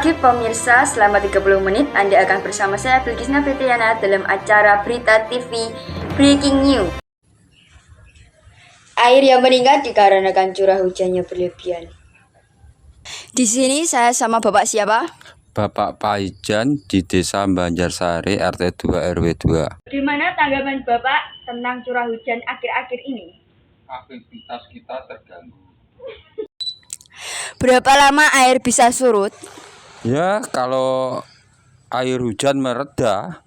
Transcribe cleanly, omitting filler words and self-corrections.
pagi pemirsa, selama 30 menit Anda akan bersama saya Bilkisna Petriana dalam acara Berita TV Breaking News. Air yang meningkat dikarenakan curah hujannya berlebihan. Di sini saya sama Bapak siapa? Bapak Hujan di Desa Banjarsari RT 2 RW 2. Gimana tanggapan Bapak tentang curah hujan akhir-akhir ini? Aktivitas kita terganggu. Berapa lama air bisa surut? Ya, kalau air hujan mereda